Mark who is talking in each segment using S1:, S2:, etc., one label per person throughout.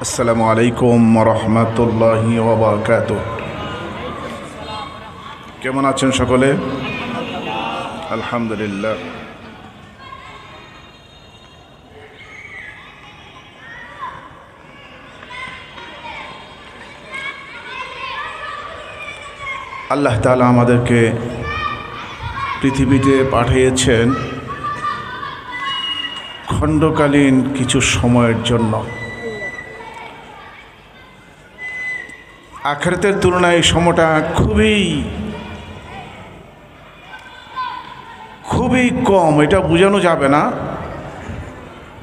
S1: আসসালামু আলাইকুম রহমতুল্লাহি ওয়া বারাকাতুহু। কেমন আছেন সকলে? আলহামদুলিল্লাহ। আল্লাহ তাআলা আমাদেরকে পৃথিবীতে পাঠিয়েছেন খণ্ডকালীন কিছু সময়ের জন্য। আখিরাতের তুলনায় এই সময়টা খুবই কম। এটা বোঝানো যাবে না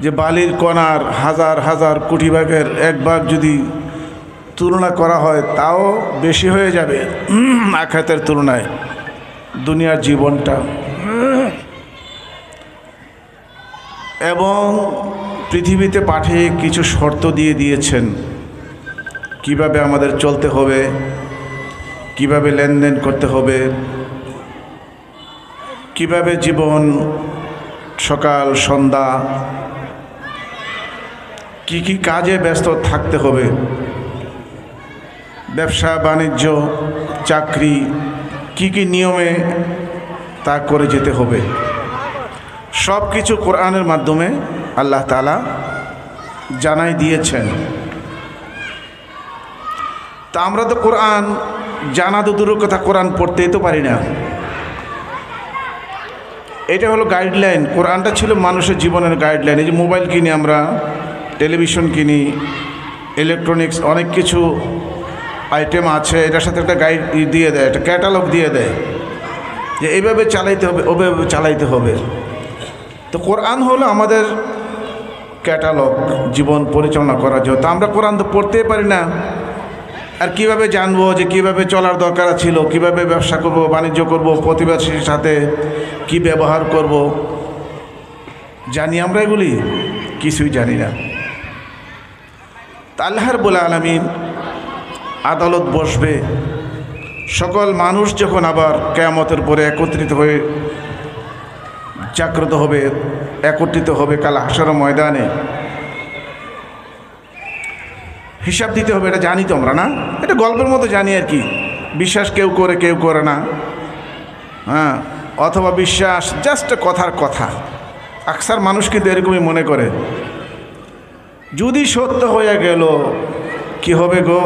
S1: যে বালির কণার হাজার হাজার কোটি ভাগের এক ভাগ যদি তুলনা করা হয় তাও বেশি হয়ে যাবে আখিরাতের তুলনায় দুনিয়ার জীবনটা। এবং পৃথিবীতে পাঠিয়ে কিছু শর্ত দিয়ে দিয়েছেন কিভাবে আমাদের চলতে হবে, কিভাবে লেনদেন করতে হবে, কিভাবে জীবন সকাল সন্ধ্যা কি কাজে ব্যস্ত থাকতে হবে, ব্যবসা বাণিজ্য চাকরি কি নিয়মে তা করে যেতে হবে। সব কিছু কোরআনের মাধ্যমে আল্লাহ তাআলা জানাই দিয়েছেন। তা আমরা তো কোরআন জানা তো দূরের কথা, কোরআন পড়তেই তো পারি না। এটা হলো গাইডলাইন। কোরআনটা ছিল মানুষের জীবনের গাইডলাইন। এই যে মোবাইল কিনি আমরা, টেলিভিশন কিনি, ইলেকট্রনিক্স অনেক কিছু আইটেম আছে, এটার সাথে একটা গাইড দিয়ে দেয়, একটা ক্যাটালগ দিয়ে দেয় যে এইভাবে চালাইতে হবে, ওভাবে চালাইতে হবে। তো কোরআন হলো আমাদের ক্যাটালগ জীবন পরিচালনা করার জন্য। তো আমরা কোরআন তো পড়তেই পারি না, আর কিভাবে জানবো যে কিভাবে চলার দরকার ছিল, কিভাবে ব্যবসা করব, বাণিজ্য করব, প্রতিবেশীর সাথে কি ব্যবহার করব? জানি আমরা এগুলি? কিছুই জানি না। তা আল্লাহ রাব্বুল আলামিন আদালত বসবে, সকল মানুষ যখন আবার কিয়ামতের পরে একত্রিত হয়ে জাগ্রত হবে, একত্রিত হবে কাল হাশরের ময়দানে, হিসাব দিতে হবে। এটা জানি তো আমরা, না? এটা গল্পের মতো জানি আর কি। বিশ্বাস কেউ করে কেউ করে না, হ্যাঁ, অথবা বিশ্বাস জাস্ট কথার কথা। আকসার মানুষ কিন্তু এরকমই মনে করে। যদি সত্য হয়ে গেল কি হবে গো?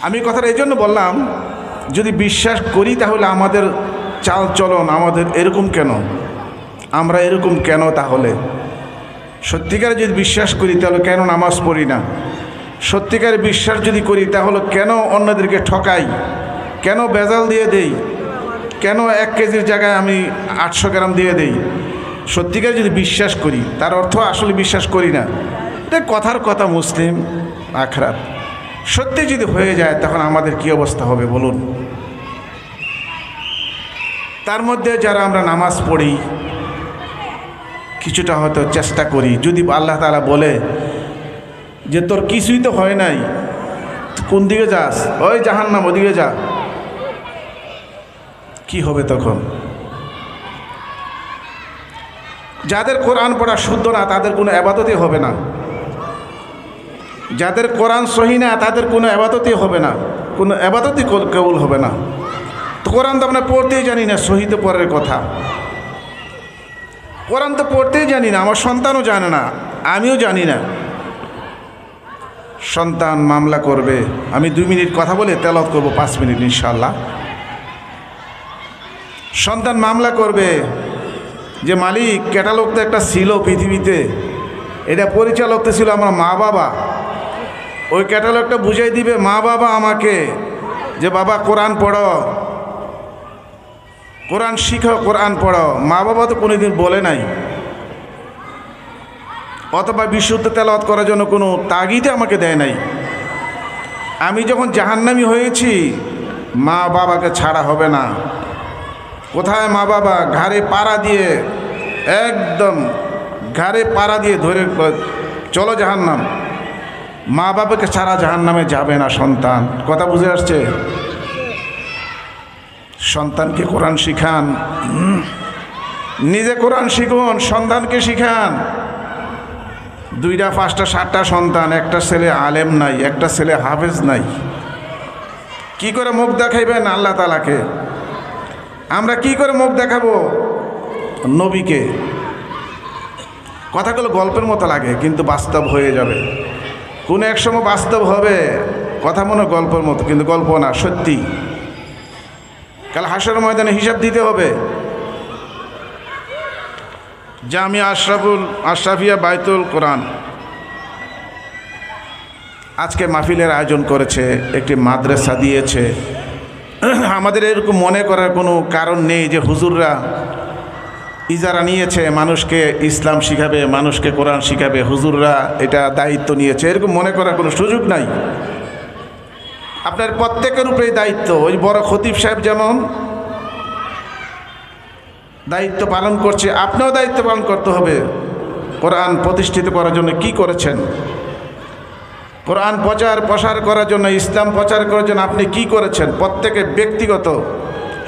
S1: আমি কথাটা এই জন্য বললাম, যদি বিশ্বাস করি তাহলে আমাদের চাল চলন আমাদের এরকম কেন, আমরা এরকম কেন? তাহলে সত্যিকারে যদি বিশ্বাস করি তাহলে কেন নামাজ পড়ি না? সত্যিকারে বিশ্বাস যদি করি তাহলে কেন অন্যদেরকে ঠকাই, কেন ভেজাল দিয়ে দেই, কেন 1 কেজির জায়গায় আমি 800 গ্রাম দিয়ে দেই? সত্যিকারে যদি বিশ্বাস করি, তার অর্থ আসলে বিশ্বাস করি না। এটা কথার কথা। মুসলিম আখরাত সত্যি যদি হয়ে যায় তখন আমাদের কি অবস্থা হবে বলুন? তার মধ্যে যারা আমরা নামাজ পড়ি, কিছুটা হয়তো চেষ্টা করি, যদি আল্লাহ তাআলা বলে যে তোর কিছুই তো হয় নাই, কোন দিকে যাস? ওই জাহান্নাম, ওদিকে যা, কি হবে তখন? যাদের কোরআন পড়া শুদ্ধ না তাদের কোনো ইবাদতই হবে না, যাদের কোরআন সহি না তাদের কোনো ইবাদতই হবে না, কোনো ইবাদতই কবুল হবে না। তো কোরআন তো আমরা পড়তেই জানি না, সহি তো পরের কথা। কোরআন তো পড়তেই জানি না, আমার সন্তানও জানে না, আমিও জানি না। সন্তান মামলা করবে, আমি 2 মিনিট কথা বলে তেলাওয়াত করব 5 মিনিট ইনশাআল্লাহ। সন্তান মামলা করবে যে মালিক, ক্যাটালগ তো একটা ছিল পৃথিবীতে, এটা পরিচালক তো ছিল আমার মা বাবা। ওই ক্যাটালগটা বুঝাই দিবে মা বাবা আমাকে যে বাবা কোরআন পড়ো, কোরআন শিখো, কোরআন পড়ো। মা বাবা তো কোনোদিন বলে নাই, অথবা বিশুদ্ধ তেলাওয়াত করার জন্য কোনো তাগিদে আমাকে দেয় নাই। আমি যখন জাহান্নামী হয়েছি, মা বাবাকে ছাড়া হবে না। কোথায় মা বাবা? ঘাড়ে পাড়া দিয়ে, একদম ঘাড়ে পাড়া দিয়ে ধরে চলো জাহান্নাম। মা বাবাকে ছাড়া জাহান্নামে যাবে না সন্তান। কথা বুঝে আসছে? সন্তানকে কোরআন শিখান, নিজে কোরআন শিখুন, সন্তানকে শিখান। 2টা 5টা 7টা সন্তান, একটা ছেলে আলেম নাই, একটা ছেলে হাফেজ নাই, কি করে মুখ দেখাইবেন আল্লাহ তাআলাকে? আমরা কি করে মুখ দেখাবো নবীকে? কথাগুলো গল্পের মতো লাগে, কিন্তু বাস্তব হয়ে যাবে। কোনো এক সময় বাস্তব হবে, কথা মনে গল্পের মতো, কিন্তু গল্প না, সত্যি। কাল হাসরের ময়দানে হিসাব দিতে হবে। জামিয়া আশরাফিয়া বাইতুল কোরআন আজকে মাহফিলের আয়োজন করেছে, একটি মাদ্রাসা দিয়েছে। আমাদের এরকম মনে করার কোনো কারণ নেই যে হুজুররা ইজারা নিয়েছে, মানুষকে ইসলাম শিখাবে, মানুষকে কোরআন শিখাবে, হুজুররা এটা দায়িত্ব নিয়েছে, এরকম মনে করার কোনো সুযোগ নাই। আপনার প্রত্যেকের উপরেই দায়িত্ব। ওই বড় খতিব সাহেব যেমন দায়িত্ব পালন করছে, আপনিও দায়িত্ব পালন করতে হবে। কোরআন প্রতিষ্ঠিত করার জন্য কি করেছেন? কোরআন প্রসার করার জন্য, ইসলাম প্রচার করার জন্য আপনি কি করেছেন? প্রত্যেকে ব্যক্তিগত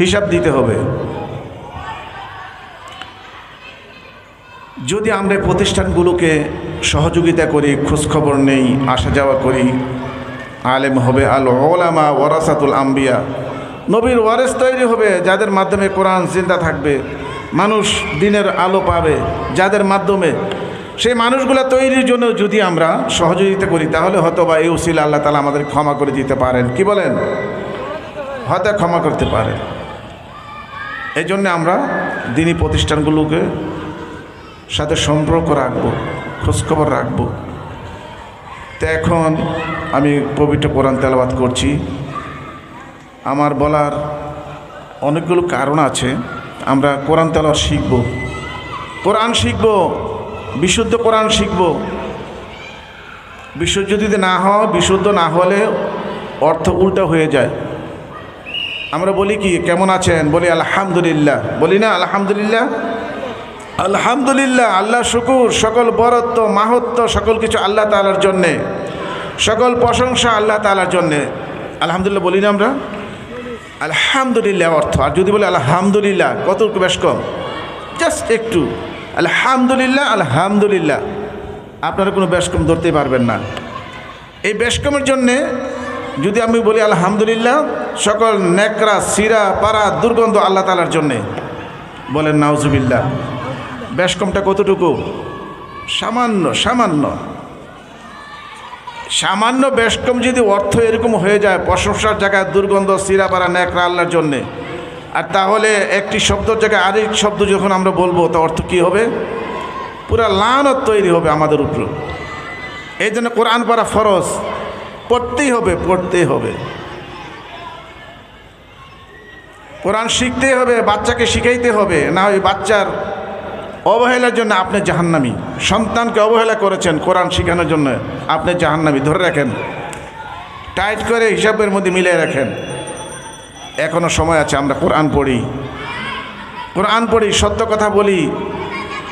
S1: হিসাব দিতে হবে। যদি আমরা প্রতিষ্ঠানগুলোকে সহযোগিতা করি, খোঁজখবর নেই, আসা যাওয়া করি, আলেম হবে, আল ওলামা ওয়ারাসাতুল আম্বিয়া, নবীর ওয়ারেস তৈরি হবে, যাদের মাধ্যমে কোরআন জিন্দা থাকবে, মানুষ দিনের আলো পাবে, যাদের মাধ্যমে। সেই মানুষগুলো তৈরির জন্য যদি আমরা সহযোগিতা করি, তাহলে হয়তো বা এই উসিলা আল্লাহ তাআলা আমাদের ক্ষমা করে দিতে পারেন। কি বলেন? হয়তো ক্ষমা করতে পারেন। এই জন্যে আমরা দিনী প্রতিষ্ঠানগুলোকে সাথে সম্পর্ক রাখবো, খোঁজখবর রাখবো। তো এখন আমি পবিত্র কোরআন তেলাওয়াত করছি। আমার বলার অনেকগুলো কারণ আছে। আমরা কোরআন তেলাওয়াত শিখব, কোরআন শিখব, বিশুদ্ধ কোরআন শিখব। বিশুদ্ধ যদি না হয়, বিশুদ্ধ না হলে অর্থ উল্টা হয়ে যায়। আমরা বলি কি, কেমন আছেন? বলি আলহামদুলিল্লাহ, বলি না আলহামদুলিল্লাহ? আলহামদুলিল্লাহ, আল্লাহ শুকুর, সকল বরত্ব মাহাত্ম্য সকল কিছু আল্লাহ তাআলার জন্যে, সকল প্রশংসা আল্লাহ তাআলার জন্যে। আলহামদুলিল্লাহ বলি না আমরা? আলহামদুলিল্লাহ অর্থ। আর যদি বলে আলহামদুলিল্লাহ, কতটুকু বেশ কম, জাস্ট একটু। আলহামদুলিল্লাহ, আলহামদুলিল্লাহ, আপনারা কোনো বেশ কম ধরতেই পারবেন না। এই বেশ কমের জন্যে যদি আমি বলি আলহামদুলিল্লাহ, সকল নেকড়া সিরা পাড়া দুর্গন্ধ আল্লাহ তাআলার জন্যে, বলেন নাউজুবিল্লাহ। বেশ কমটা কতটুকু? সামান্য সামান্য সামান্য বেশ কম যদি অর্থ এরকম হয়ে যায়, প্রশংসার জায়গায় দুর্গন্ধ সিরাপাড়া নেকড়া আল্লাহর জন্যে, আর তাহলে একটি শব্দের জায়গায় আরেক শব্দ যখন আমরা বলবো, তা অর্থ কী হবে? পুরা লানত তৈরি হবে আমাদের উপর। এই জন্য কোরআন পড়া ফরজ, পড়তেই হবে, পড়তেই হবে। কোরআন শিখতেই হবে, বাচ্চাকে শিখাইতে হবে, না হয় বাচ্চার অবহেলার জন্য আপনি জাহান্নামী। সন্তানকে অবহেলা করেছেন কোরআন শেখানোর জন্য, আপনি জাহান্নামী। ধরে রাখেন, টাইট করে হিসাবের মধ্যে মিলিয়ে রাখেন। এখনও সময় আছে, আমরা কোরআন পড়ি, কোরআন পড়ি, সত্য কথা বলি,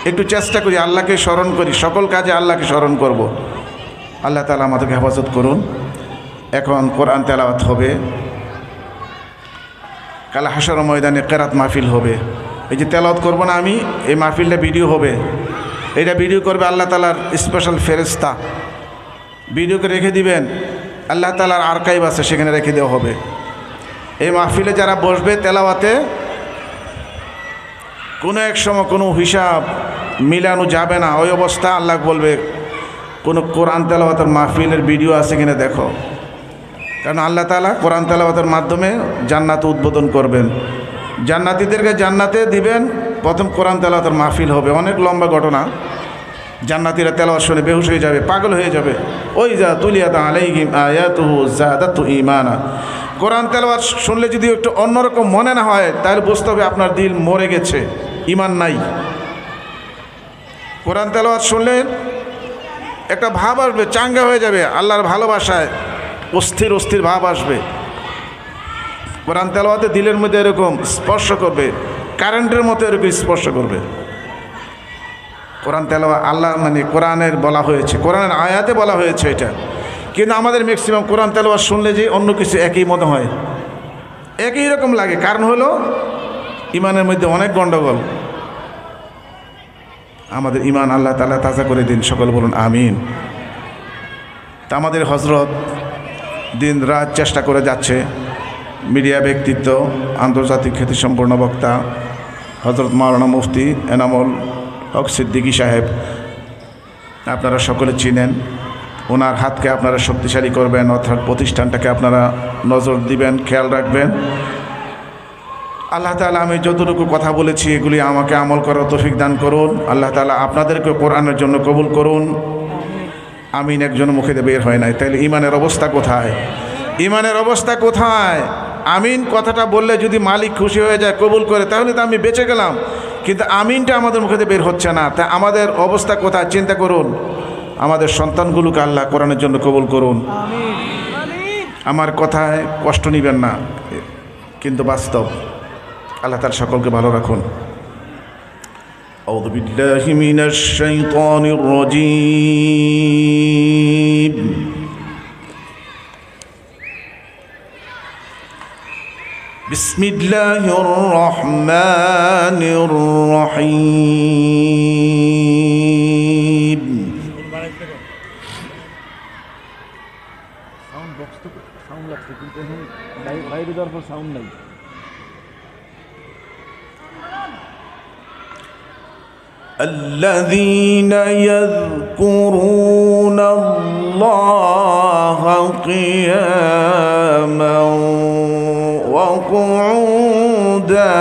S1: একটু চেষ্টা করি, আল্লাহকে স্মরণ করি, সকল কাজে আল্লাহকে স্মরণ করব। আল্লাহ তাআলা আমাদেরকে হেফাজত করুন। এখন কোরআন তেলাওয়াত হবে, কাল হাসর ময়দানে কেরাত মাহফিল হবে। এই যে তেলাওয়াত করবো না আমি, এই মাহফিলটা ভিডিও হবে, এটা ভিডিও করবে আল্লাহ তাআলার স্পেশাল ফেরেশতা, ভিডিও করে রেখে দিবেন। আল্লাহ তাআলার আর্কাইভ আছে, সেখানে রেখে দেওয়া হবে। এই মাহফিলে যারা বসবে তেলাওয়াতে, কোনো এক সময় কোনো হিসাব মিলানো যাবে না। ওই অবস্থা আল্লাহ বলবে, কোনো কোরআন তেলাওয়াতের মাহফিলের ভিডিও আছে কিনা দেখো। কারণ আল্লাহ তাআলা কোরআন তেলাওয়াতের মাধ্যমে জান্নাত উদ্বোধন করবেন, জান্নাতীদেরকে জান্নাতে দিবেন। প্রথম কোরআন তেলাওয়াতের মাহফিল হবে, অনেক লম্বা ঘটনা। জান্নাতীরা তেলাওয়াত শুনে বেহুশ হয়ে যাবে, পাগল হয়ে যাবে। ওই যা তুলিয়াত আলাইহিম আয়াতুহু যাদাতু ঈমানা। কোরআন তেলাওয়াত শুনলে যদি একটু অন্যরকম মনে না হয়, তাহলে বুঝতে হবে আপনার দিল মরে গেছে, ঈমান নাই। কোরআন তেলাওয়াত শুনলে একটা ভাব আসবে, চাঙ্গা হয়ে যাবে, আল্লাহর ভালোবাসায় অস্থির অস্থির ভাব আসবে। কোরআন তেলাওয়াতে দিলের মধ্যে এরকম স্পর্শ করবে, কারেন্টের মতো এরকম স্পর্শ করবে। কোরআন তেলাওয়াত আল্লাহ মানে কোরআনের বলা হয়েছে, কোরআনের আয়াতে বলা হয়েছে এটা। কিন্তু আমাদের ম্যাক্সিমাম কোরআন তেলাওয়াত শুনলে যে অন্য কিছু একই মনে হয়, একই রকম লাগে। কারণ হলো ইমানের মধ্যে অনেক গণ্ডগোল। আমাদের ঈমান আল্লাহ তাআলা তাজা করে দিন, সকল বলুন আমিন। তা আমাদের হযরত দিন রাত চেষ্টা করে যাচ্ছে, মিডিয়া ব্যক্তিত্ব, আন্তর্জাতিক খ্যাতিসম্পন্ন বক্তা হযরত মাওলানা মুফতি এনামুল হক সিদ্দিকী সাহেব, আপনারা সকলে চিনেন। ওনার হাতকে আপনারা শক্তিশালী করবেন, অর্থাৎ প্রতিষ্ঠানটাকে আপনারা নজর দিবেন, খেয়াল রাখবেন। আল্লাহ তাআলা আমি যতটুকু কথা বলেছি এগুলি আমাকে আমল করার তৌফিক দান করুন। আল্লাহ তাআলা আপনাদেরকে কোরআনের জন্য কবুল করুন। আমিন একজন মুখে দিয়ে বের হয় নাই, তাইলে ইমানের অবস্থা কোথায়? ইমানের অবস্থা কোথায়? আমিন কথাটা বললে যদি মালিক খুশি হয়ে যায়, কবুল করে, তাহলে তো আমি বেঁচে গেলাম। কিন্তু আমিনটা আমাদের মুখে দিয়ে বের হচ্ছে না, তা আমাদের অবস্থা কোথায়? চিন্তা করুন। আমাদের সন্তানগুলোকে আল্লাহ কোরআনের জন্য কবুল করুন। আমার কথায় কষ্ট নেবেন না, কিন্তু বাস্তব। আল্লাহ তাআলা সকলকে ভালো রাখুন। আউযু বিল্লাহি মিনাশ শাইতানির রাজীম। বিসমিল্লাহির রহমানির রহিম।
S2: সাউন্ড বক্স তো সাউন্ড লাগছে, কিন্তু এখন বাইরে যাওয়ার পর সাউন্ড নাই।
S1: الذين يذكرون الله قياما وقعودا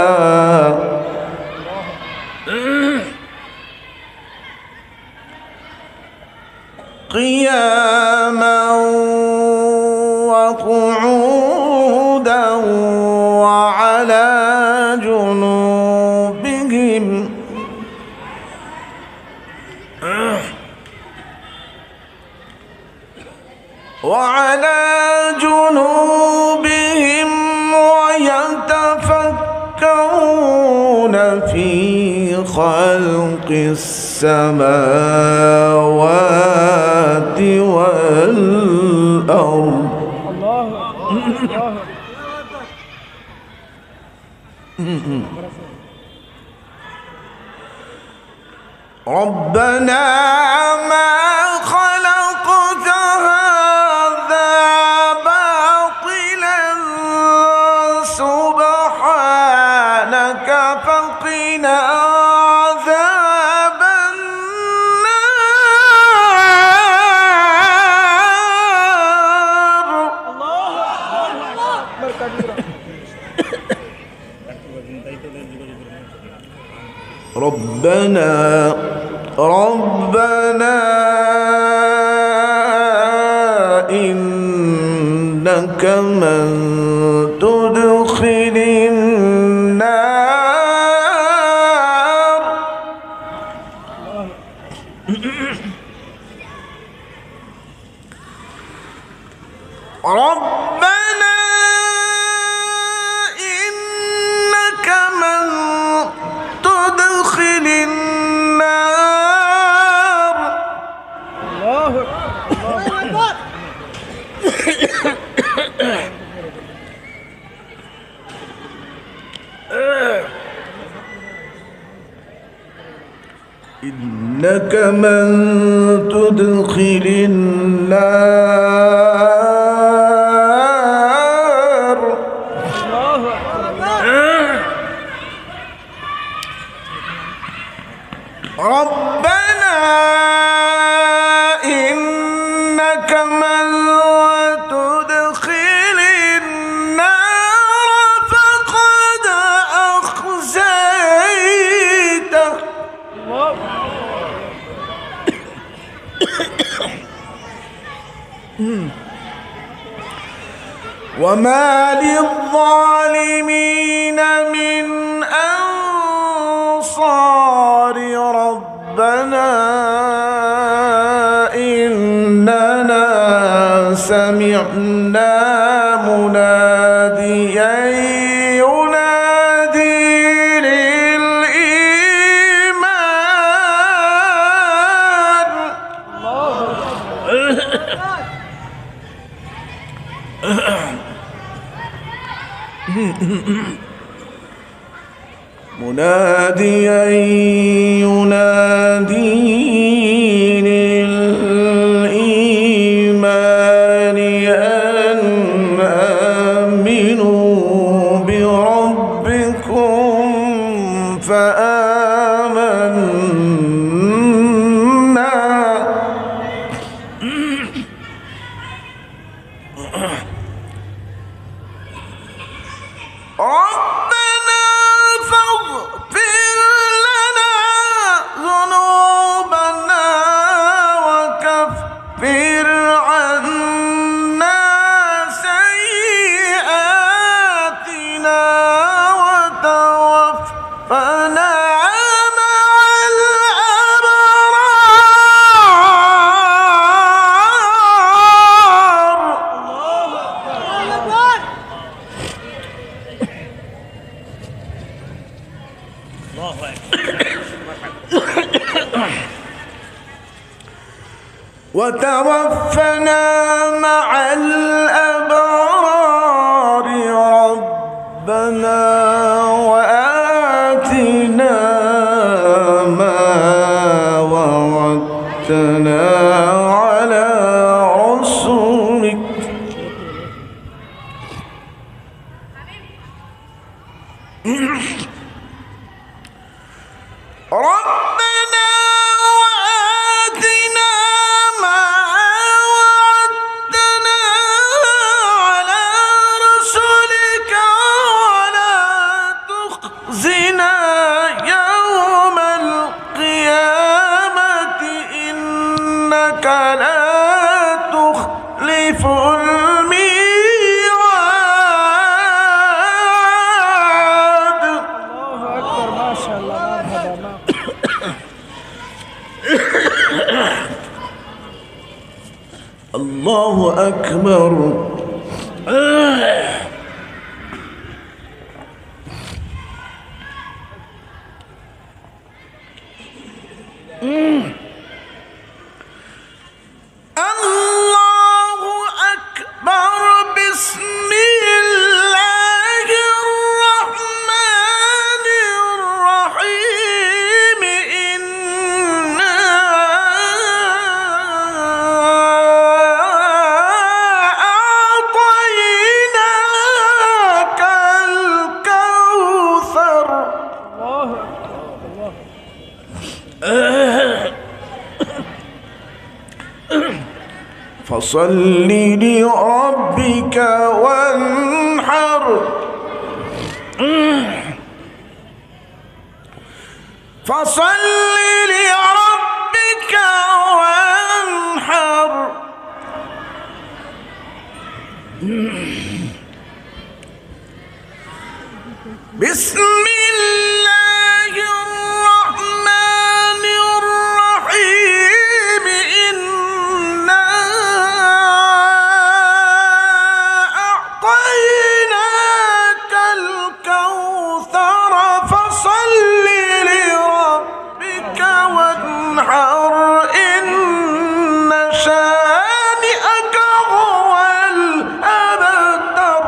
S1: وقعودا وعلى جنوبهم ويتفكرون في خلق السماوات والأرض ربنا ما خلقت هذا باطلا سبحانك فقنا عذاب النار. ربنا إنك من تدخل النار ربنا إنك من تدخل النار إنك من تدخل النار ربنا إنك من تدخل النار فقد أخزيته وما للظالمين من أنصار ربنا إننا سمعنا مناديا ينادي للإيمان مناديا ينادي للإيمان أن آمنوا بربكم فآمنا ربنا فاغفر لنا ذنوبنا وكفر عنا سيئاتنا وتوفنا وتوفنا مع الأبرار ربنا وآتنا ما وعدتنا على رسولك ربنا وآتنا ما وعدتنا على رسلك ولا تخزنا يوم القيامة إنك لا تخلف الميعاد.
S2: الله أكبر ما شاء الله مرحبا.
S1: الله أكبر. الله أكبر. بسم الله الرحمن الرحيم. إنا أعطيناك الكوثر.
S2: الله أكبر.
S1: فصل لربك وانحر. فصل لربك وانحر. بسم الله الرحمن الرحيم. إنا أعطيناك الكوثر فصل لربك وانحر. إن شانئك هو الأبتر.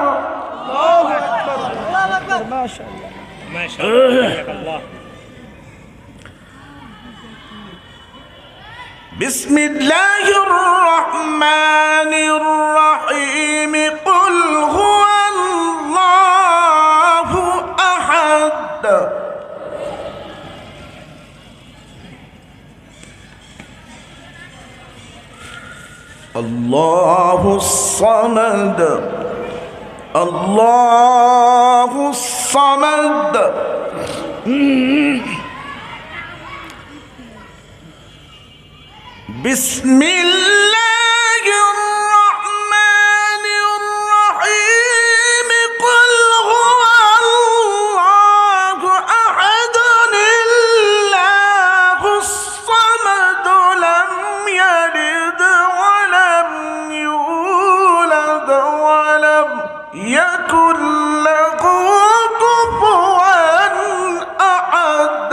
S2: الله أكبر. ما شاء الله.
S3: ما شاء الله الله.
S1: بسم الله الرحمن الرحيم. قل هو الله أحد الله الصمد الله الصمد. بسم الله الرحمن الرحيم. قل هو الله أحد الله الصمد لم يلد ولم يولد ولم يكن له كفوا أحد.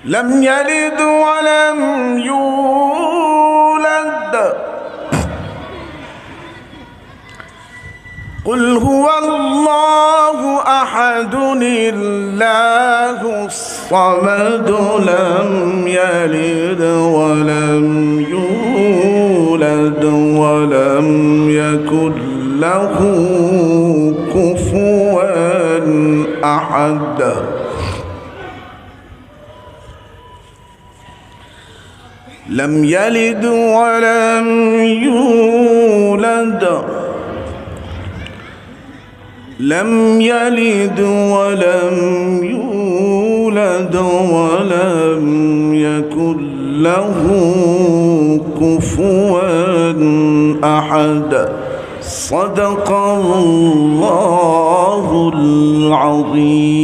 S1: لم يلد ولم يولد قل هو الله أحد الله الصمد لم يلد ولم يولد ولم يكن له كفوا أحد لم يلد ولم يولد لم يلد ولم يولد ولم يكن له كفوا أحد صدق الله العظيم